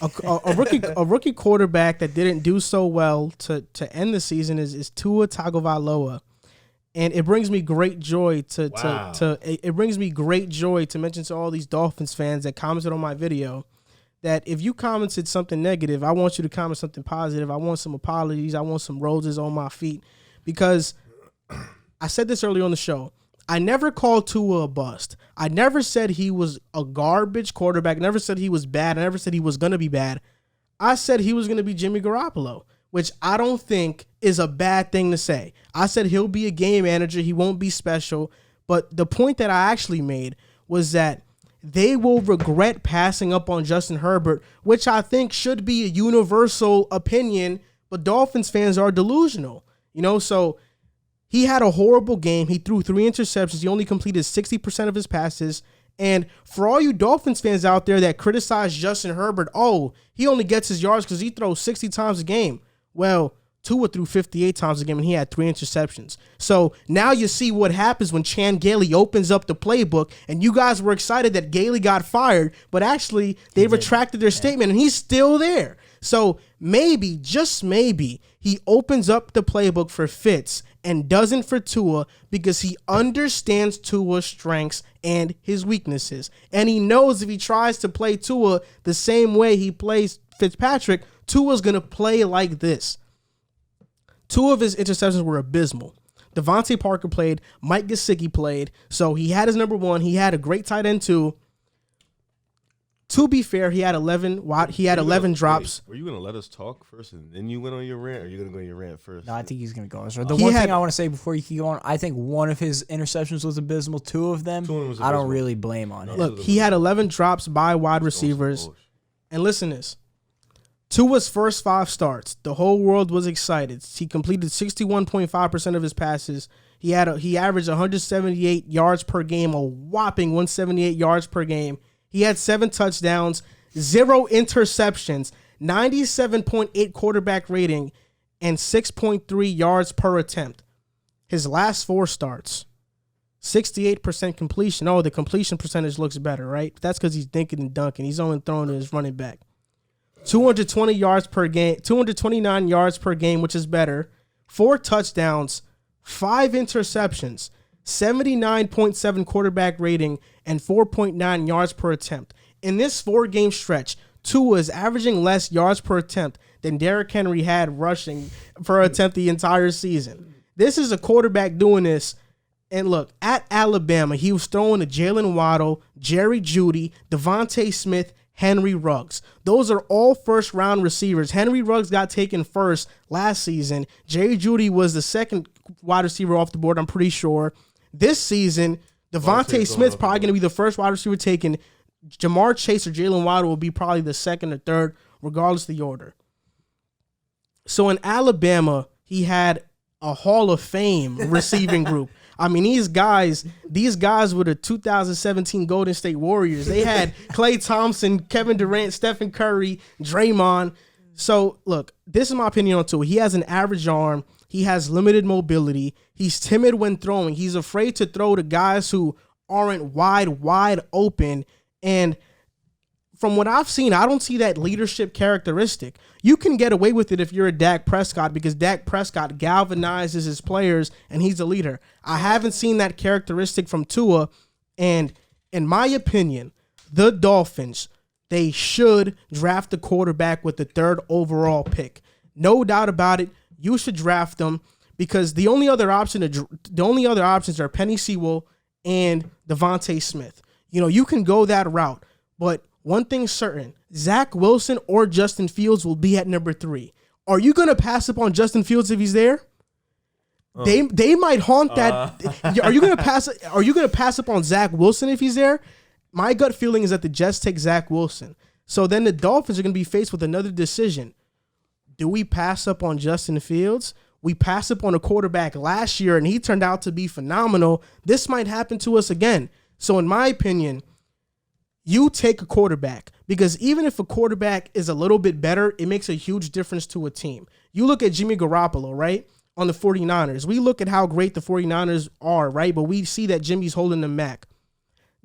A rookie quarterback that didn't do so well to end the season is Tua Tagovailoa. And it brings me great joy it brings me great joy to mention to all these Dolphins fans that commented on my video that if you commented something negative, I want you to comment something positive. I want some apologies. I want some roses on my feet, because I said this earlier on the show. I never called Tua a bust. I never said he was a garbage quarterback. I never said he was bad. I never said he was going to be bad. I said he was going to be Jimmy Garoppolo, which I don't think is a bad thing to say. I said he'll be a game manager. He won't be special. But the point that I actually made was that they will regret passing up on Justin Herbert, which I think should be a universal opinion, but Dolphins fans are delusional. So he had a horrible game. He threw 3 interceptions. He only completed 60% of his passes. And for all you Dolphins fans out there that criticize Justin Herbert, he only gets his yards because he throws 60 times a game. Well, Tua threw 58 times a game, and he had 3 interceptions. So now you see what happens when Chan Gailey opens up the playbook, and you guys were excited that Gailey got fired, but actually they retracted their statement, and he's still there. So maybe, just maybe, he opens up the playbook for Fitz and doesn't for Tua, because he understands Tua's strengths and his weaknesses. And he knows if he tries to play Tua the same way he plays Fitzpatrick, Tua's going to play like this. 2 of his interceptions were abysmal. Devontae Parker played. Mike Gesicki played. So he had his number 1. He had a great tight end too. To be fair, he had 11 drops. Were you going to let us talk first and then you went on your rant, or are you going to go on your rant first? No, I think he's going to go. So the one thing I want to say before you keep going, I think one of his interceptions was abysmal. 2 of them, I don't really blame on him. Look, he had 11 drops by wide receivers. And listen to this. Tua's first 5 starts, the whole world was excited. He completed 61.5% of his passes. He averaged 178 yards per game, a whopping 178 yards per game. He had 7 touchdowns, 0 interceptions, 97.8 quarterback rating, and 6.3 yards per attempt. His last 4 starts, 68% completion. The completion percentage looks better, right? That's because he's dinking and dunking. He's only throwing to his running back. 220 yards per game, 229 yards per game, which is better. 4 touchdowns, 5 interceptions, 79.7 quarterback rating, and 4.9 yards per attempt. In this 4-game stretch, Tua is averaging less yards per attempt than Derrick Henry had rushing per attempt the entire season. This is a quarterback doing this. And look, at Alabama, he was throwing to Jalen Waddle, Jerry Jeudy, Devontae Smith, Henry Ruggs. Those are all first-round receivers. Henry Ruggs got taken first last season. Jerry Jeudy was the second wide receiver off the board, I'm pretty sure. This season, Devontae Smith's probably going to be the first wide receiver taken. Jamar Chase or Jalen Waddle will be probably the second or third, regardless of the order. So in Alabama, he had a Hall of Fame receiving group. I mean, these guys were the 2017 Golden State Warriors. They had Klay Thompson, Kevin Durant, Stephen Curry, Draymond. So, look, this is my opinion on Tua. He has an average arm. He has limited mobility. He's timid when throwing. He's afraid to throw to guys who aren't wide open. And from what I've seen, I don't see that leadership characteristic. You can get away with it if you're a Dak Prescott, because Dak Prescott galvanizes his players and he's a leader. I haven't seen that characteristic from Tua. And in my opinion, the Dolphins, they should draft the quarterback with the 3rd overall pick. No doubt about it. You should draft them, because the only other options are Penny Sewell and Devontae Smith. You can go that route, but one thing's certain, Zach Wilson or Justin Fields will be at number 3. Are you going to pass up on Justin Fields if he's there? They might haunt that. Are you going to pass up on Zach Wilson if he's there? My gut feeling is that the Jets take Zach Wilson. So then the Dolphins are going to be faced with another decision. Do we pass up on Justin Fields? We passed up on a quarterback last year, and he turned out to be phenomenal. This might happen to us again. So in my opinion, you take a quarterback, because even if a quarterback is a little bit better, it makes a huge difference to a team. You look at Jimmy Garoppolo, right, on the 49ers. We look at how great the 49ers are, right, but we see that Jimmy's holding them back.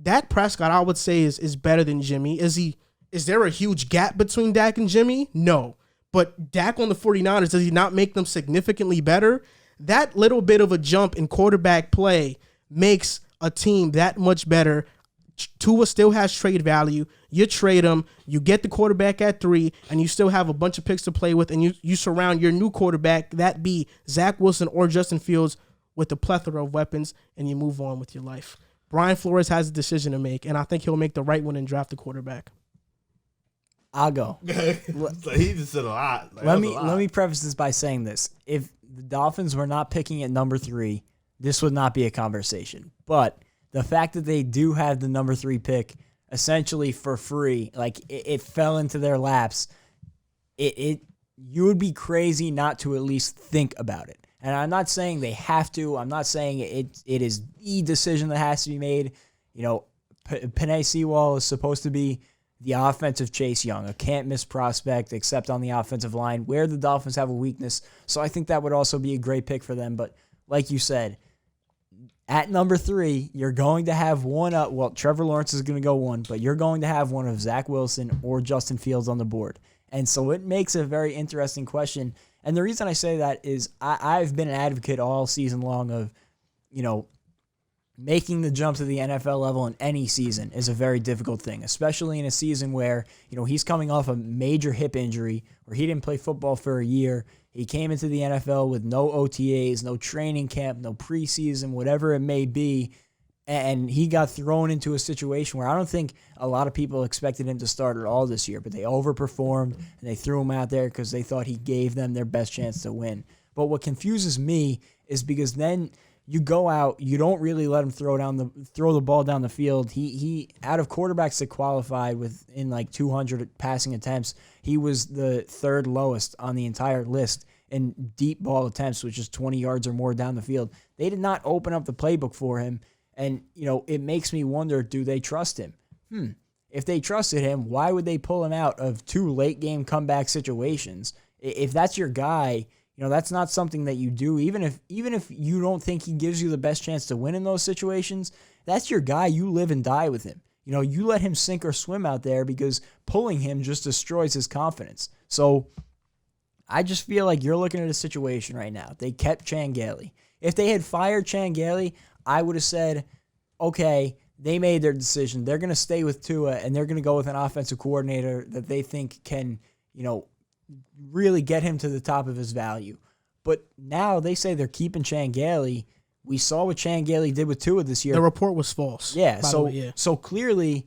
Dak Prescott, I would say, is better than Jimmy. Is he Is there a huge gap between Dak and Jimmy? No. But Dak on the 49ers, does he not make them significantly better? That little bit of a jump in quarterback play makes a team that much better. Tua still has trade value. You trade him, you get the quarterback at 3, and you still have a bunch of picks to play with, and you surround your new quarterback, that be Zach Wilson or Justin Fields, with a plethora of weapons, and you move on with your life. Brian Flores has a decision to make, and I think he'll make the right one and draft the quarterback. I'll go. He just said a lot. Let me preface this by saying this. If the Dolphins were not picking at number 3, this would not be a conversation. But the fact that they do have the number 3 pick essentially for free, like it fell into their laps, you would be crazy not to at least think about it. And I'm not saying they have to. I'm not saying it is the decision that has to be made. You know, Penei Sewell is supposed to be the offensive Chase Young, a can't-miss prospect except on the offensive line, where the Dolphins have a weakness. So I think that would also be a great pick for them. But like you said, at number 3, you're going to have one up. Well, Trevor Lawrence is going to go 1, but you're going to have one of Zach Wilson or Justin Fields on the board. And so it makes a very interesting question. And the reason I say that is I've been an advocate all season long of, you know, making the jump to the NFL level in any season is a very difficult thing, especially in a season where, you know, he's coming off a major hip injury where he didn't play football for a year. He came into the NFL with no OTAs, no training camp, no preseason, whatever it may be, and he got thrown into a situation where I don't think a lot of people expected him to start at all this year, but they overperformed and they threw him out there because they thought he gave them their best chance to win. But what confuses me is because then you go out, you don't really let him throw the ball down the field. He out of quarterbacks that qualified within like 200 passing attempts, he was the 3rd lowest on the entire list in deep ball attempts, which is 20 yards or more down the field. They did not open up the playbook for him, and you know it makes me wonder: do they trust him? If they trusted him, why would they pull him out of 2 late game comeback situations? If that's your guy. You know, that's not something that you do. Even if you don't think he gives you the best chance to win in those situations, that's your guy. You live and die with him. You know, you let him sink or swim out there because pulling him just destroys his confidence. So I just feel like you're looking at a situation right now. They kept Chan Gailey. If they had fired Chan Gailey, I would have said, okay, they made their decision. They're going to stay with Tua, and they're going to go with an offensive coordinator that they think can, you know, really get him to the top of his value. But now they say they're keeping Chan Gailey. We saw what Chan Gailey did with Tua this year. The report was false. Yeah, so clearly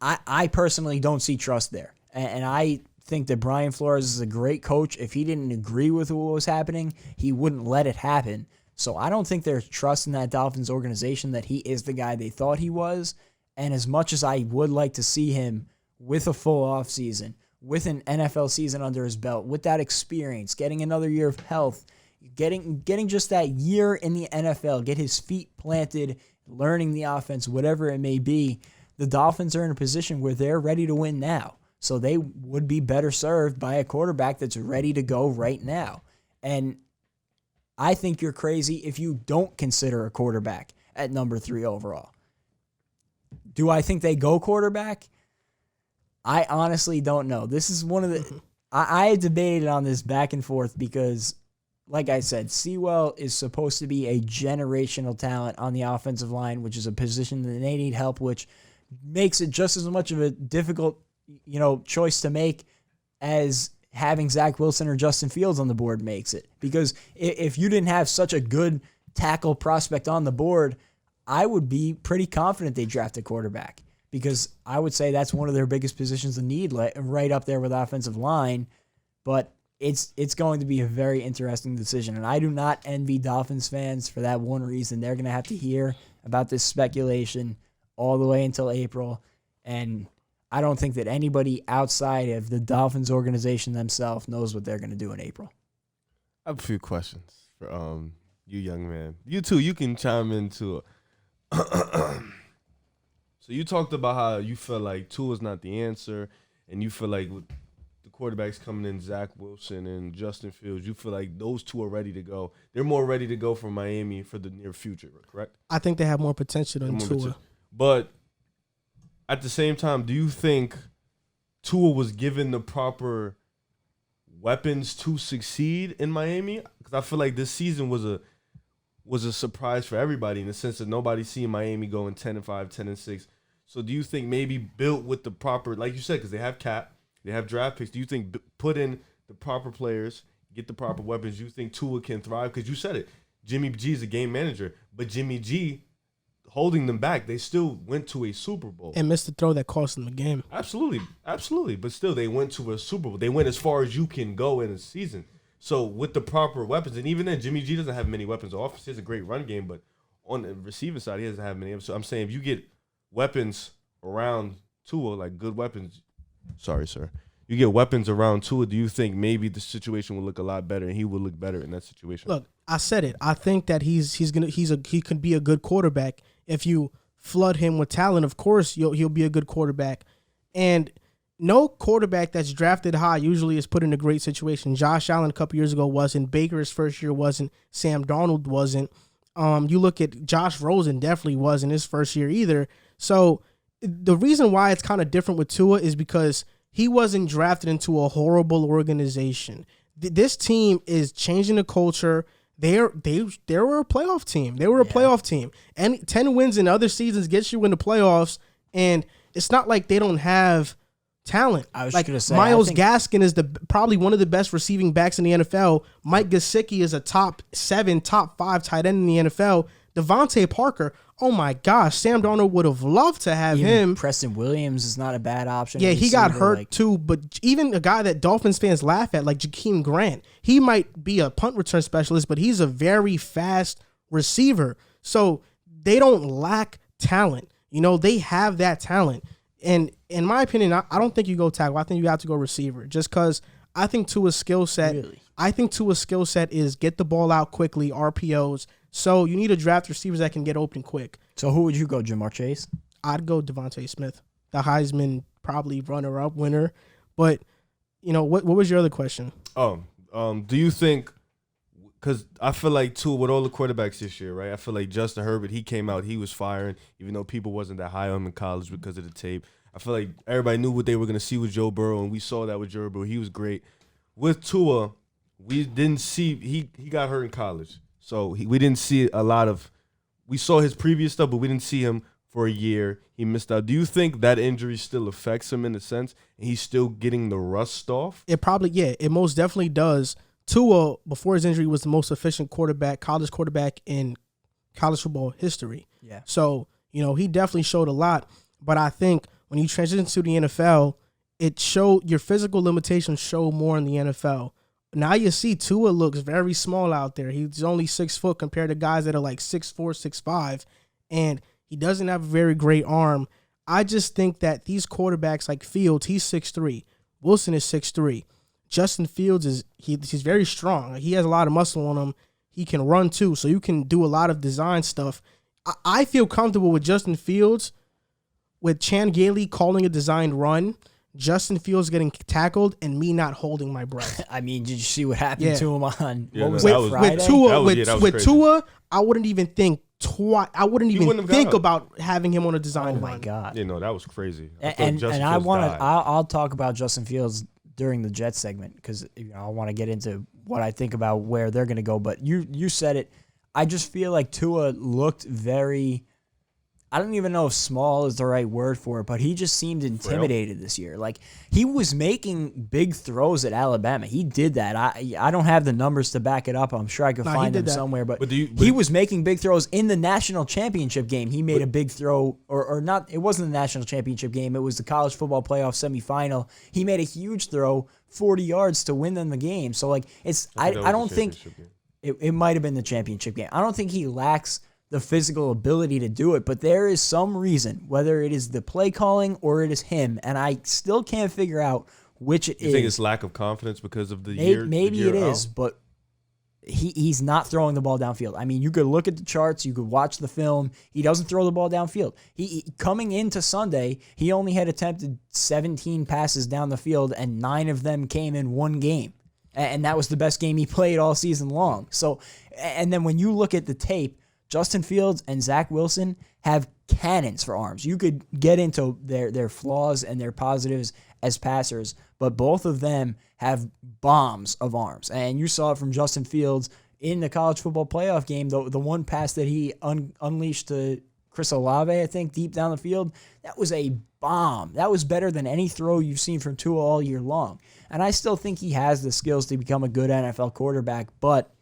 I personally don't see trust there. And I think that Brian Flores is a great coach. If he didn't agree with what was happening, he wouldn't let it happen. So I don't think there's trust in that Dolphins organization that he is the guy they thought he was. And as much as I would like to see him with a full offseason, with an NFL season under his belt, with that experience, getting another year of health, getting just that year in the NFL, get his feet planted, learning the offense, whatever it may be, the Dolphins are in a position where they're ready to win now. So they would be better served by a quarterback that's ready to go right now. And I think you're crazy if you don't consider a quarterback at number 3 overall. Do I think they go quarterback? I honestly don't know. This is one of the... I debated on this back and forth because, like I said, Sewell is supposed to be a generational talent on the offensive line, which is a position that they need help, which makes it just as much of a difficult, you know, choice to make as having Zach Wilson or Justin Fields on the board makes it. Because if you didn't have such a good tackle prospect on the board, I would be pretty confident they draft a quarterback. Because I would say that's one of their biggest positions of need, right up there with offensive line. But it's going to be a very interesting decision. And I do not envy Dolphins fans for that one reason. They're going to have to hear about this speculation all the way until April. And I don't think that anybody outside of the Dolphins organization themselves knows what they're going to do in April. I have a few questions for you, young man. You too, you can chime into it. So you talked about how you feel like Tua's not the answer, and you feel like with the quarterbacks coming in, Zach Wilson and Justin Fields, you feel like those two are ready to go. They're more ready to go for Miami for the near future, correct? I think they have more potential than Tua. But at the same time, do you think Tua was given the proper weapons to succeed in Miami? Because I feel like this season was a surprise for everybody in the sense that nobody's seen Miami going 10-5, 10-6. So do you think maybe built with the proper, like you said, because they have cap, they have draft picks, do you think put in the proper players, get the proper weapons, do you think Tua can thrive? Because you said it, Jimmy G is a game manager, but Jimmy G holding them back, they still went to a Super Bowl. And missed the throw that cost them the game. Absolutely. But still, they went to a Super Bowl. They went as far as you can go in a season. So with the proper weapons, and even then, Jimmy G doesn't have many weapons on offense. He has a great run game, but on the receiving side, he doesn't have many. So I'm saying if you get weapons around Tua, like good weapons, sorry, sir. You get weapons around Tua, do you think maybe the situation will look a lot better and he will look better in that situation? Look, I said it. I think that he could be a good quarterback if you flood him with talent. Of course, he'll be a good quarterback. And no quarterback that's drafted high usually is put in a great situation. Josh Allen a couple years ago wasn't. Baker his first year wasn't. Sam Darnold wasn't. You look at Josh Rosen, definitely wasn't his first year either. So the reason why it's kind of different with Tua is because he wasn't drafted into a horrible organization. This team is changing the culture. They were a playoff team. They were a playoff team. And 10 wins in other seasons gets you in the playoffs. And it's not like they don't have talent. I was like going to say, Myles Gaskin is probably one of the best receiving backs in the NFL. Mike Gesicki is a top 7, top 5 tight end in the NFL. Devontae Parker, oh my gosh, Sam Darnold would have loved to have him. Preston Williams is not a bad option. Yeah, he got hurt too, but even a guy that Dolphins fans laugh at, like Jakeem Grant, he might be a punt return specialist, but he's a very fast receiver. So they don't lack talent. They have that talent. And in my opinion, I don't think you go tackle. I think you have to go receiver just because I think Tua's skill set, is get the ball out quickly, RPOs. So you need to draft receivers that can get open quick. So who would you go, Jamar Chase? I'd go Devontae Smith, the Heisman probably runner-up winner. But, what was your other question? Do you think, because I feel like, too, with all the quarterbacks this year, right, I feel like Justin Herbert, he came out, he was firing, even though people wasn't that high on him in college because of the tape. I feel like everybody knew what they were going to see with Joe Burrow, and we saw that with Joe Burrow. He was great. With Tua, we didn't see – he got hurt in college. So we didn't see a lot of – we saw his previous stuff, but we didn't see him for a year. He missed out. Do you think that injury still affects him in a sense, and he's still getting the rust off? It probably – yeah, it most definitely does. Tua, before his injury, was the most efficient college quarterback in college football history. Yeah. So, he definitely showed a lot. But I think when you transition to the NFL, it showed your physical limitations show more in the NFL. Now you see Tua looks very small out there. He's only 6 foot compared to guys that are like 6'4", 6'5", and he doesn't have a very great arm. I just think that these quarterbacks like Fields, he's 6'3". Wilson is 6'3". Justin Fields he's very strong. He has a lot of muscle on him. He can run too, so you can do a lot of design stuff. I feel comfortable with Justin Fields, with Chan Gailey calling a designed run, Justin Fields getting tackled, and me not holding my breath. I mean, did you see what happened to him on Friday? With Tua, I wouldn't even think twice. I wouldn't even think about having him on a design run. Oh my god! That was crazy. I'll talk about Justin Fields during the Jets segment because I want to get into what I think about where they're going to go. But you said it. I just feel like Tua looked very. I don't even know if small is the right word for it, but he just seemed intimidated this year. Like, he was making big throws at Alabama. He did that. I don't have the numbers to back it up. I'm sure I could find them somewhere. But he was making big throws in the national championship game. He made a big throw, or not. It wasn't the national championship game. It was the college football playoff semifinal. He made a huge throw, 40 yards to win them the game. So, like, I don't think it might have been the championship game. I don't think he lacks the physical ability to do it, but there is some reason, whether it is the play calling or it is him, and I still can't figure out which it is. You think it's lack of confidence because of the year? Maybe it is, but he's not throwing the ball downfield. I mean, you could look at the charts, you could watch the film. He doesn't throw the ball downfield. He coming into Sunday, he only had attempted 17 passes down the field, and 9 of them came in one game, and that was the best game he played all season long. So, and then when you look at the tape, Justin Fields and Zach Wilson have cannons for arms. You could get into their flaws and their positives as passers, but both of them have bombs of arms. And you saw it from Justin Fields in the college football playoff game, the one pass that he unleashed to Chris Olave, I think, deep down the field, that was a bomb. That was better than any throw you've seen from Tua all year long. And I still think he has the skills to become a good NFL quarterback, but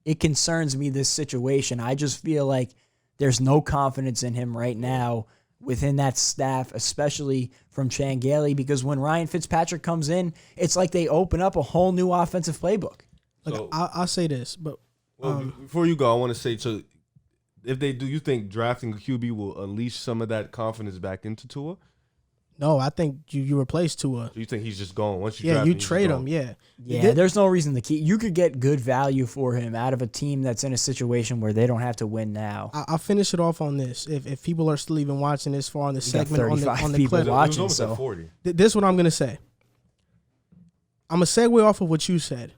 it concerns me, this situation. I just feel like there's no confidence in him right now within that staff, especially from Chan Gailey, because when Ryan Fitzpatrick comes in, it's like they open up a whole new offensive playbook. Look, I'll say this, but before you go, I want to say, so if they do, you think drafting a QB will unleash some of that confidence back into Tua? No, I think you replace Tua. So you think he's just gone once you draft you him, trade him, yeah. There's no reason to keep. You could get good value for him out of a team that's in a situation where they don't have to win now. I'll finish it off on this. If people are still even watching this far on the segment on the people clip, watching, so 40. This is what I'm gonna say. I'm gonna segue off of what you said.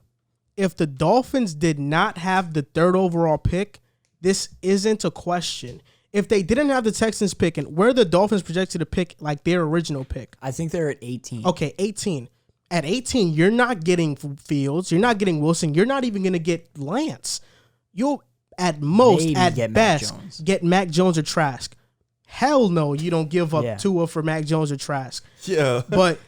If the Dolphins did not have the 3rd overall pick, this isn't a question. If they didn't have the Texans picking, where are the Dolphins projected to pick like their original pick? I think they're at 18. Okay, 18. At 18, you're not getting Fields. You're not getting Wilson. You're not even going to get Lance. You'll, at most, Maybe at best, get Mac Jones or Trask. Hell no, you don't give up Tua for Mac Jones or Trask. Yeah. But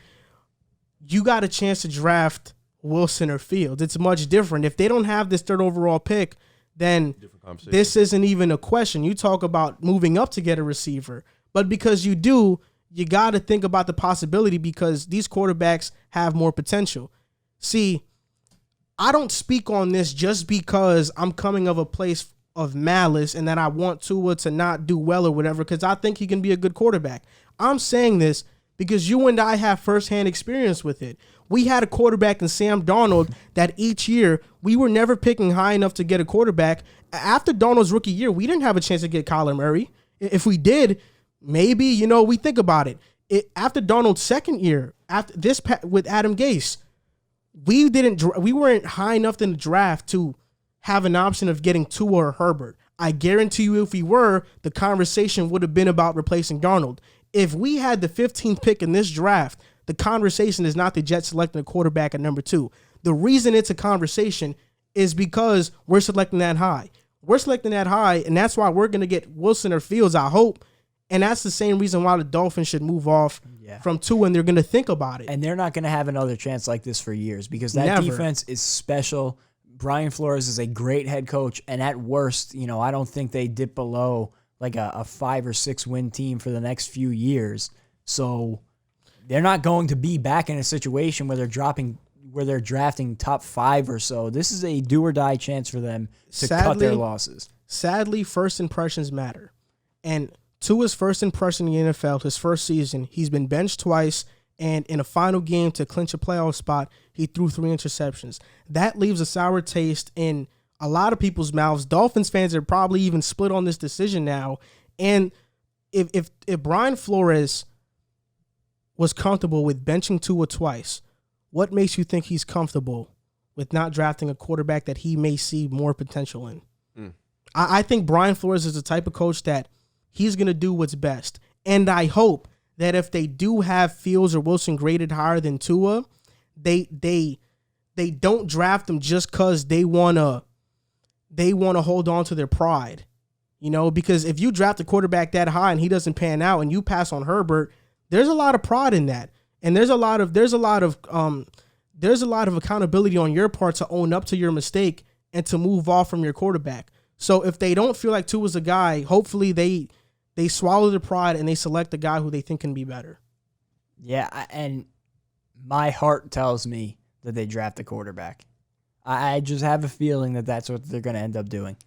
you got a chance to draft Wilson or Fields. It's much different. If they don't have this 3rd overall pick, then this isn't even a question. You talk about moving up to get a receiver. But because you do, you got to think about the possibility, because these quarterbacks have more potential. See, I don't speak on this just because I'm coming of a place of malice and that I want Tua to not do well or whatever, because I think he can be a good quarterback. I'm saying this because you and I have firsthand experience with it. We had a quarterback in Sam Darnold that each year we were never picking high enough to get a quarterback. After Darnold's rookie year, we didn't have a chance to get Kyler Murray. If we did, maybe, we think about it. After Darnold's second year, after this with Adam Gase, we weren't high enough in the draft to have an option of getting Tua or Herbert. I guarantee you, if we were, the conversation would have been about replacing Darnold. If we had the 15th pick in this draft, the conversation is not the Jets selecting a quarterback at number 2. The reason it's a conversation is because we're selecting that high. We're selecting that high, and that's why we're going to get Wilson or Fields, I hope. And that's the same reason why the Dolphins should move off from Tua, and they're going to think about it. And they're not going to have another chance like this for years, because that defense is special. Brian Flores is a great head coach, and at worst, I don't think they dip below like a 5 or 6 win team for the next few years. So they're not going to be back in a situation where they're drafting top 5 or so. This is a do or die chance for them to cut their losses. Sadly, first impressions matter. And Tua's first impression in the NFL, his first season, he's been benched twice, and in a final game to clinch a playoff spot, he threw 3 interceptions. That leaves a sour taste in a lot of people's mouths. Dolphins fans are probably even split on this decision now. And if Brian Flores was comfortable with benching Tua twice, what makes you think he's comfortable with not drafting a quarterback that he may see more potential in? I think Brian Flores is the type of coach that he's going to do what's best. And I hope that if they do have Fields or Wilson graded higher than Tua, they don't draft them just because they want to hold on to their pride. Because if you draft a quarterback that high and he doesn't pan out and you pass on Herbert, there's a lot of pride in that. And there's a lot of accountability on your part to own up to your mistake and to move off from your quarterback. So if they don't feel like Tua's a guy, hopefully they swallow their pride and they select a guy who they think can be better. Yeah, and my heart tells me that they draft a quarterback. I just have a feeling that that's what they're going to end up doing.